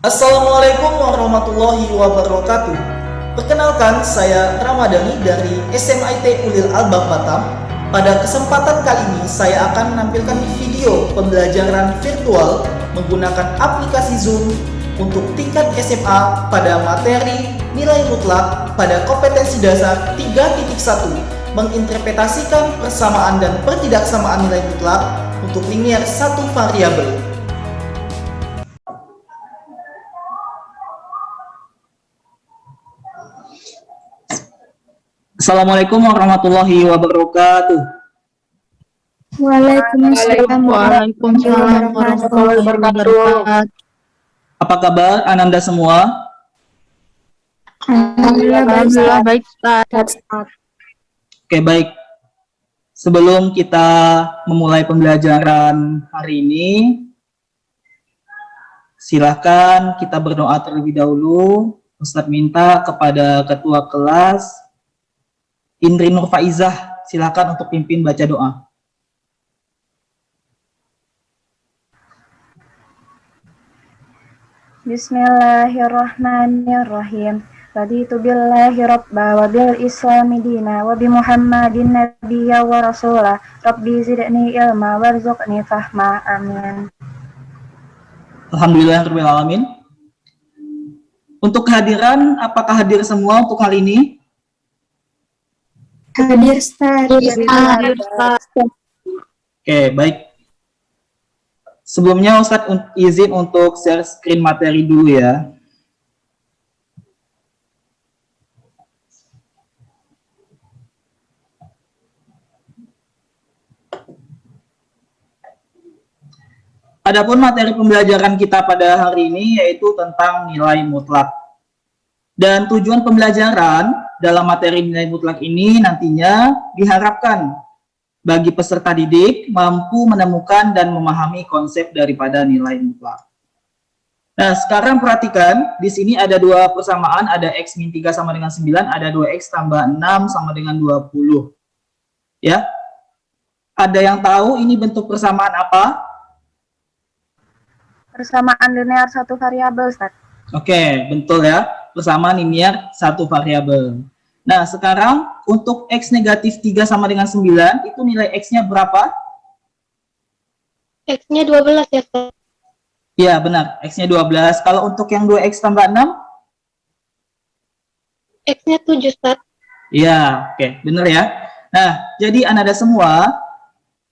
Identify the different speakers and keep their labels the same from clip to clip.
Speaker 1: Assalamualaikum warahmatullahi wabarakatuh. Perkenalkan, saya Ramadhani dari SMIT Ulil Albab Batam. Pada kesempatan kali ini saya akan menampilkan video pembelajaran virtual menggunakan aplikasi Zoom untuk tingkat SMA pada materi nilai mutlak pada kompetensi dasar 3.1, menginterpretasikan persamaan dan pertidaksamaan nilai mutlak untuk linier satu variabel. Assalamualaikum warahmatullahi wabarakatuh.
Speaker 2: Waalaikumsalam warahmatullahi wabarakatuh.
Speaker 1: Apa kabar Ananda semua?
Speaker 2: Alhamdulillah baik, Ustaz.
Speaker 1: Oke, baik. Sebelum kita memulai pembelajaran hari ini, silakan kita berdoa terlebih dahulu. Ustadz minta kepada ketua kelas Indri Nur Faizah, silakan untuk pimpin baca doa.
Speaker 3: Bismillahirrahmanirrahim. Raditu billahi rabba wa bil islami dina wa bi muhammadin nabiyya wa rasulah. Rabbi zidni ilma warzuqni fahma. Amin.
Speaker 1: Alhamdulillahirabbil alamin. Untuk kehadiran, apakah hadir semua untuk kali ini?
Speaker 2: Hadir, Ustaz.
Speaker 1: Oke, baik. Sebelumnya Ustadz izin untuk share screen materi dulu ya. Adapun materi pembelajaran kita pada hari ini yaitu tentang nilai mutlak. Dan tujuan pembelajaran dalam materi nilai mutlak ini nantinya diharapkan bagi peserta didik mampu menemukan dan memahami konsep daripada nilai mutlak. Nah, sekarang perhatikan, di sini ada dua persamaan, ada X min 3 sama dengan 9, ada 2X tambah 6 sama dengan 20. Ya. Ada yang tahu ini bentuk persamaan apa?
Speaker 3: Persamaan linear satu variabel, Ustaz.
Speaker 1: Oke, betul ya. Persamaan linear satu variabel. Nah, sekarang untuk X negatif 3 sama dengan 9, itu nilai X-nya berapa?
Speaker 2: X-nya 12 ya, Ustaz.
Speaker 1: Ya, benar. X-nya 12. Kalau untuk yang 2X tambah 6?
Speaker 2: X-nya 7, Ustaz.
Speaker 1: Ya, oke. Benar ya. Nah, jadi Anda semua,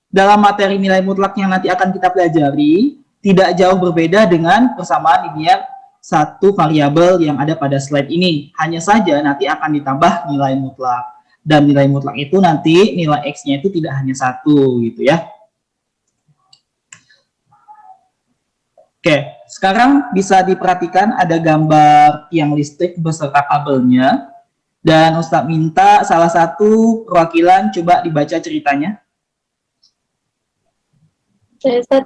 Speaker 1: dalam materi nilai mutlak yang nanti akan kita pelajari, tidak jauh berbeda dengan persamaan linear satu variabel yang ada pada slide ini. Hanya saja nanti akan ditambah nilai mutlak. Dan nilai mutlak itu nanti nilai X-nya itu tidak hanya satu gitu ya. Oke, sekarang bisa diperhatikan ada gambar tiang listrik beserta kabelnya. Dan Ustadz minta salah satu perwakilan coba dibaca ceritanya.
Speaker 2: Ustaz,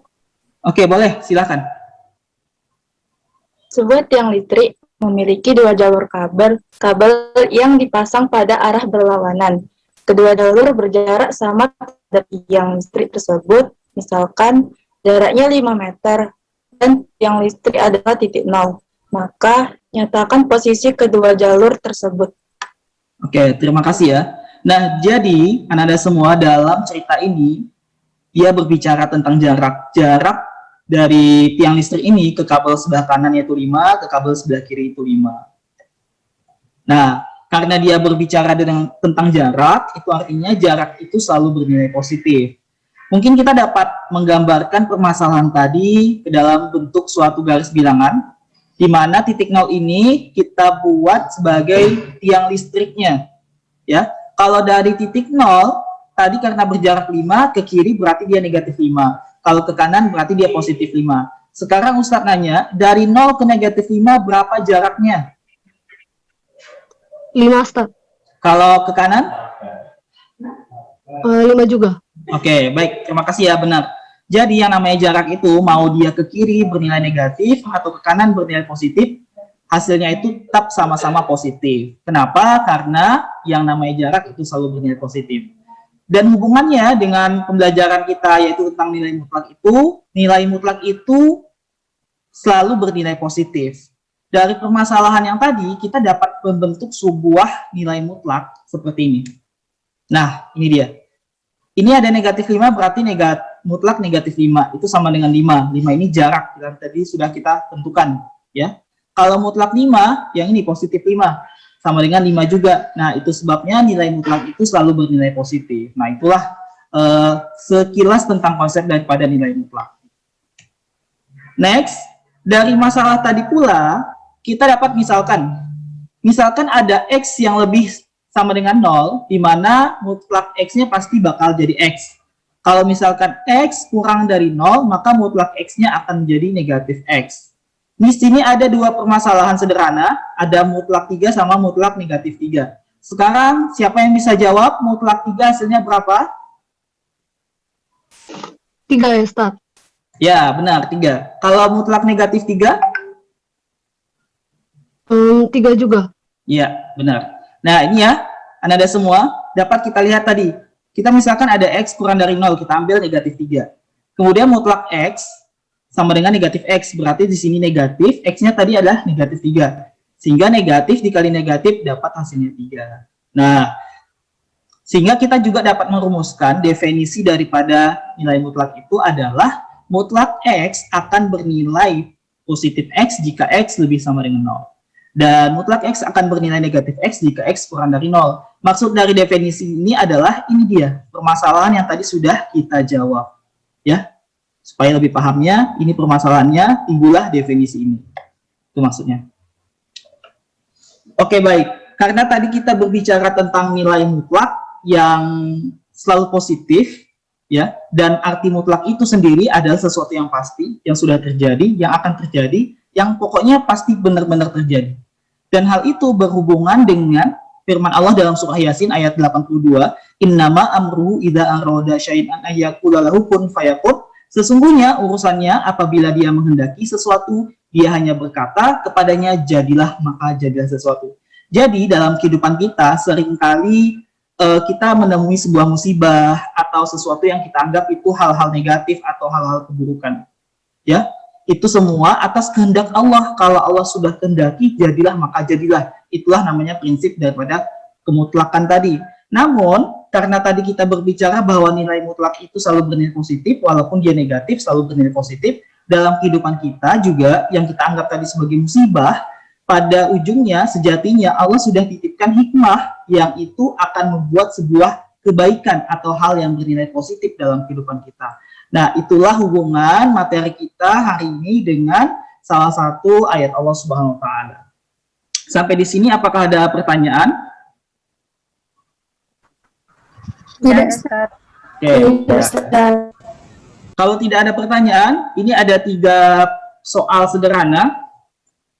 Speaker 1: Oke, boleh, silakan.
Speaker 2: sebuah tiang listrik memiliki dua jalur kabel yang dipasang pada arah berlawanan. Kedua jalur berjarak sama pada tiang listrik tersebut, misalkan jaraknya 5 meter dan tiang listrik adalah titik nol. Maka nyatakan posisi kedua jalur tersebut.
Speaker 1: Oke, terima kasih ya. Nah, jadi Anda semua dalam cerita ini dia berbicara tentang jarak dari tiang listrik ini ke kabel sebelah kanan yaitu 5, ke kabel sebelah kiri itu 5. Nah, karena dia berbicara tentang jarak, itu artinya jarak itu selalu bernilai positif. Mungkin kita dapat menggambarkan permasalahan tadi ke dalam bentuk suatu garis bilangan, di mana titik nol ini kita buat sebagai tiang listriknya. Ya, kalau dari titik nol, tadi karena berjarak 5, ke kiri berarti dia negatif 5. Kalau ke kanan berarti dia positif 5. Sekarang Ustadz nanya, dari 0 ke negatif 5 berapa jaraknya?
Speaker 2: 5, Ustaz.
Speaker 1: Kalau ke kanan?
Speaker 2: 5 juga.
Speaker 1: Oke, baik. Terima kasih ya, benar. Jadi yang namanya jarak itu, mau dia ke kiri bernilai negatif atau ke kanan bernilai positif, hasilnya itu tetap sama-sama positif. Kenapa? Karena yang namanya jarak itu selalu bernilai positif. Dan hubungannya dengan pembelajaran kita yaitu tentang nilai mutlak itu selalu bernilai positif. Dari permasalahan yang tadi, kita dapat membentuk sebuah nilai mutlak seperti ini. Nah, ini dia. Ini ada negatif 5, berarti mutlak negatif 5. Itu sama dengan 5. 5 ini jarak, yang tadi sudah kita tentukan. Ya. Kalau mutlak 5, yang ini positif 5. Sama dengan 5 juga. Nah, itu sebabnya nilai mutlak itu selalu bernilai positif. Nah, itulah sekilas tentang konsep daripada nilai mutlak. Next, dari masalah tadi pula, kita dapat misalkan ada X yang lebih sama dengan 0, di mana mutlak X-nya pasti bakal jadi X. Kalau misalkan X kurang dari 0, maka mutlak X-nya akan menjadi negatif X. Di sini ada dua permasalahan sederhana, ada mutlak 3 sama mutlak negatif 3. Sekarang, siapa yang bisa jawab mutlak 3 hasilnya berapa?
Speaker 4: 3 ya, Ustaz.
Speaker 1: Ya, benar, 3. Kalau mutlak negatif 3?
Speaker 4: 3 juga.
Speaker 1: Ya, benar. Nah, ini ya, Anda semua dapat kita lihat tadi. Kita misalkan ada X kurang dari 0, kita ambil negatif 3. Kemudian mutlak X sama dengan negatif X, berarti di sini negatif, X-nya tadi adalah negatif 3. Sehingga negatif dikali negatif dapat hasilnya 3. Nah, sehingga kita juga dapat merumuskan definisi daripada nilai mutlak itu adalah mutlak X akan bernilai positif X jika X lebih sama dengan 0. Dan mutlak X akan bernilai negatif X jika X kurang dari 0. Maksud dari definisi ini adalah, ini dia, permasalahan yang tadi sudah kita jawab. Ya, supaya lebih pahamnya, ini permasalahannya, timbullah definisi ini. Itu maksudnya. Oke, baik. Karena tadi kita berbicara tentang nilai mutlak yang selalu positif, ya, dan arti mutlak itu sendiri adalah sesuatu yang pasti, yang sudah terjadi, yang akan terjadi, yang pokoknya pasti benar-benar terjadi. Dan hal itu berhubungan dengan firman Allah dalam surah Yasin ayat 82, innama amruhu idza arada syai'an ayyaqula lahu kun fayakun. Sesungguhnya urusannya apabila dia menghendaki sesuatu, dia hanya berkata kepadanya jadilah, maka jadilah sesuatu. Jadi dalam kehidupan kita seringkali kita menemui sebuah musibah atau sesuatu yang kita anggap itu hal-hal negatif atau hal-hal keburukan. Ya, itu semua atas kehendak Allah. Kalau Allah sudah kehendaki, jadilah maka jadilah. Itulah namanya prinsip daripada kemutlakan tadi. Namun, karena tadi kita berbicara bahwa nilai mutlak itu selalu bernilai positif, walaupun dia negatif selalu bernilai positif, dalam kehidupan kita juga yang kita anggap tadi sebagai musibah, pada ujungnya, sejatinya Allah sudah titipkan hikmah yang itu akan membuat sebuah kebaikan atau hal yang bernilai positif dalam kehidupan kita. Nah, itulah hubungan materi kita hari ini dengan salah satu ayat Allah Subhanahu wa Ta'ala. Sampai di sini, apakah ada pertanyaan?
Speaker 3: Tidak, Ustaz.
Speaker 1: Oke. Kalau tidak ada pertanyaan, ini ada 3 soal sederhana.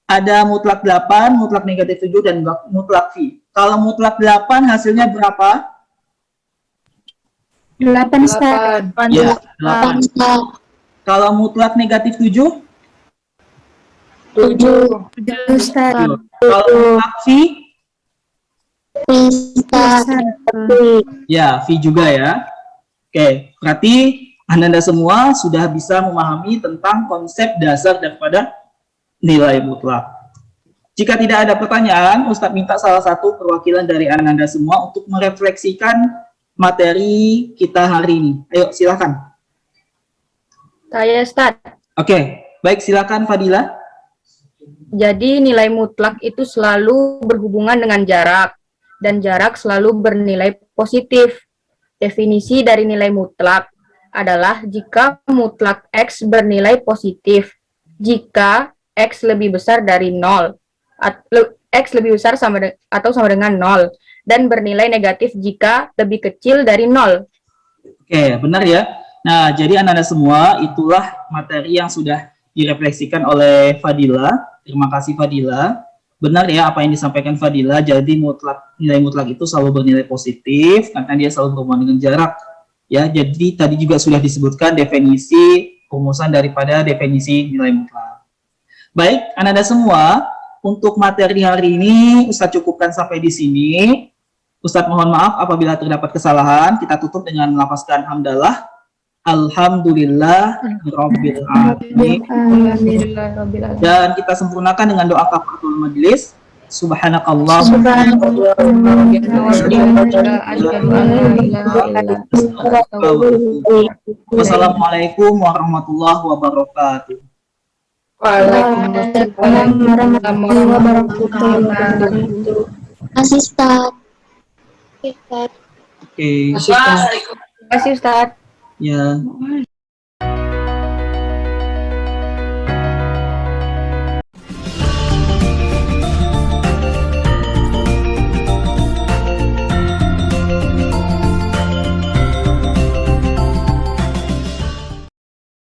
Speaker 1: Ada mutlak 8, mutlak negatif 7, dan mutlak V. Kalau mutlak 8 hasilnya berapa?
Speaker 3: 8, Ustaz.
Speaker 1: Ya, 8. Kalau mutlak negatif 7?
Speaker 3: 7, Ustaz.
Speaker 1: Kalau mutlak V? Ya, V juga ya. Oke, berarti Anda semua sudah bisa memahami tentang konsep dasar daripada nilai mutlak. Jika tidak ada pertanyaan, Ustadz minta salah satu perwakilan dari Anda semua untuk merefleksikan materi kita hari ini. Ayo, silakan.
Speaker 2: Saya, Ustaz.
Speaker 1: Oke, baik, silakan Fadila.
Speaker 2: Jadi nilai mutlak itu selalu berhubungan dengan jarak, dan jarak selalu bernilai positif. Definisi dari nilai mutlak adalah jika mutlak X bernilai positif, jika X lebih besar dari 0, X lebih besar atau sama dengan 0, dan bernilai negatif jika lebih kecil dari 0.
Speaker 1: Oke, benar ya. Nah, jadi Anda semua, itulah materi yang sudah direfleksikan oleh Fadila. Terima kasih Fadila. Benar ya apa yang disampaikan Fadila, jadi nilai mutlak itu selalu bernilai positif, karena dia selalu berhubungan dengan jarak. Ya, jadi tadi juga sudah disebutkan definisi, rumusan daripada definisi nilai mutlak. Baik, Anda semua, untuk materi hari ini Ustadz cukupkan sampai di sini. Ustadz mohon maaf apabila terdapat kesalahan. Kita tutup dengan melafazkan hamdalah. Alhamdulillah Rabbil Alamin.
Speaker 2: Alhamdulillahirabbil alamin.
Speaker 1: Dan kita sempurnakan dengan doa kafaratul majelis. Subhanakallah. Wassalamualaikum warahmatullahi wabarakatuh.
Speaker 2: Waalaikumsalam warahmatullahi wabarakatuh.
Speaker 5: Kasih Ustaz. Ustaz.
Speaker 1: Oke.
Speaker 2: Terima kasih Ustaz.
Speaker 1: Ya.